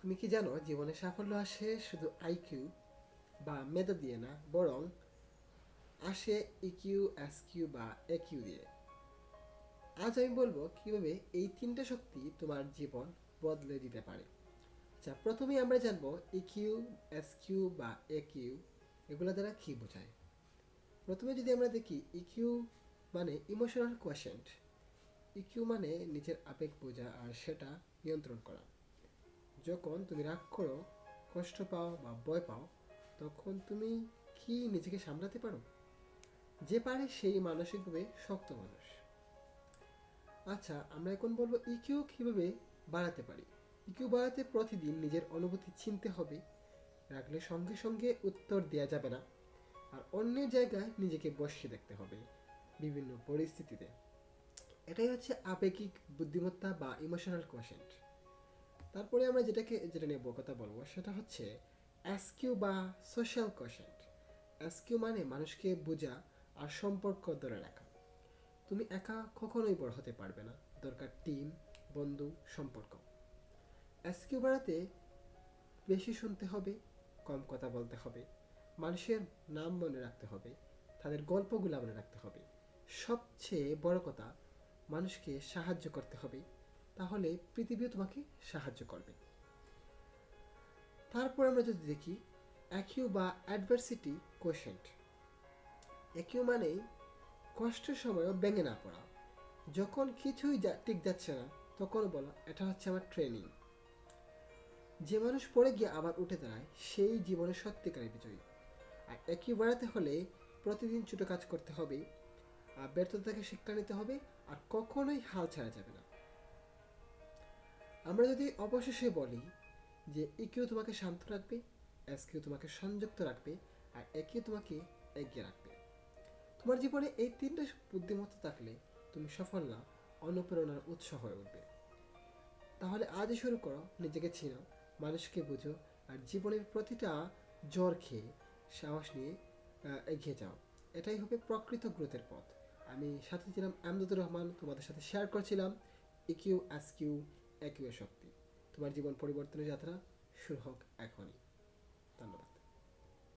তুমি কি জানো জীবনে সাফল্য আসে শুধু আইকিউ বা মেধা দিয়ে না, বরং আসে ইকিউ, এসকিউ বা একিউ দিয়ে। আজ আমি বলবো কিভাবে এই তিনটা শক্তি তোমার জীবন বদলে দিতে পারে। আচ্ছা, প্রথমেই আমরা জানবো ইকিউ, এসকিউ বা একিউ এগুলো দ্বারা কি বোঝায়। প্রথমে যদি আমরা দেখি, ইকিউ মানে ইমোশনাল কোয়েশেন্ট। ইকিউ মানে নিজের আবেগ বোঝা আর সেটা নিয়ন্ত্রণ করা। যখন তুমি রাগ করো, কষ্ট পাও বা ভয় পাও, তখন তুমি কি নিজেকে সামলাতে পারো? যে পারে সেই মানসিকভাবে শক্ত মানুষ। আচ্ছা, আমরা এখন বলবো ইকিউ কিভাবে বাড়াতে পারি। ইকিউ বাড়াতে প্রতিদিন নিজের অনুভূতি চিনতে হবে। রাখলে সঙ্গে সঙ্গে উত্তর দেওয়া যাবে না, আর অন্যের জায়গায় নিজেকে বসিয়ে দেখতে হবে বিভিন্ন পরিস্থিতিতে। এটাই হচ্ছে আবেগিক বুদ্ধিমত্তা বা ইমোশনাল কোয়েশেন্ট। তারপরে আমরা যেটা নিয়ে কথা বলবো সেটা হচ্ছে এসকিউ বা সোশ্যাল কোয়েশেন্ট। এসকিউ মানে মানুষকে বোঝা আর সম্পর্ক ধরে রাখা। তুমি একা কখনোই বড় হতে পারবে না, দরকার টিম, বন্ধু, সম্পর্ক। এসকিউ বাড়াতে বেশি শুনতে হবে, কম কথা বলতে হবে, মানুষের নাম মনে রাখতে হবে, তাদের গল্পগুলো মনে রাখতে হবে। সবচেয়ে বড় কথা, মানুষকে সাহায্য করতে হবে, তাহলে পৃথিবীও তোমাকে সাহায্য করবে। তারপর আমরা যদি দেখি অ্যাকিউ বা অ্যাডভার্সিটি কোয়েশেন্ট। অ্যাকিউ মানে কষ্টের সময়ও ভেঙে না পড়া। যখন কিছুই ঠিক যাচ্ছে না, তখন বলা এটা হচ্ছে আমার ট্রেনিং। যে মানুষ পড়ে গিয়ে আবার উঠে দাঁড়ায় সেই জীবনের সত্যিকারের বিজয়ী। আর একই বাড়াতে হলে প্রতিদিন ছোটো কাজ করতে হবে, আর ব্যর্থতা থেকে শিক্ষা নিতে হবে, আর কখনোই হাল ছাড়া যাবে না। আমরা যদি অবশেষে বলি যে ইকিউ তোমাকে শান্ত রাখবে, এসকিউ তোমাকে সংযুক্ত রাখবে, আর একিউ তোমাকে এগিয়ে রাখবে। তোমার জীবনে এই তিনটা বুদ্ধিমত্তা থাকলে তুমি সফল না, অনুপ্রেরণার উৎস হয়ে উঠবে। তাহলে আজই শুরু করো, নিজেকে চিনো, মানুষকে বুঝো, আর জীবনের প্রতিটা জ্বর খেয়ে সাহস নিয়ে এগিয়ে যাও। এটাই হবে প্রকৃত গ্রোথের পথ। আমি সাথে ছিলাম আমদাদুর রহমান, তোমাদের সাথে শেয়ার করছিলাম ইকিউ, এসকিউ, একিউ এর শক্তি। তোমার জীবন পরিবর্তনের যাত্রা শুরু হোক এখনই। ধন্যবাদ।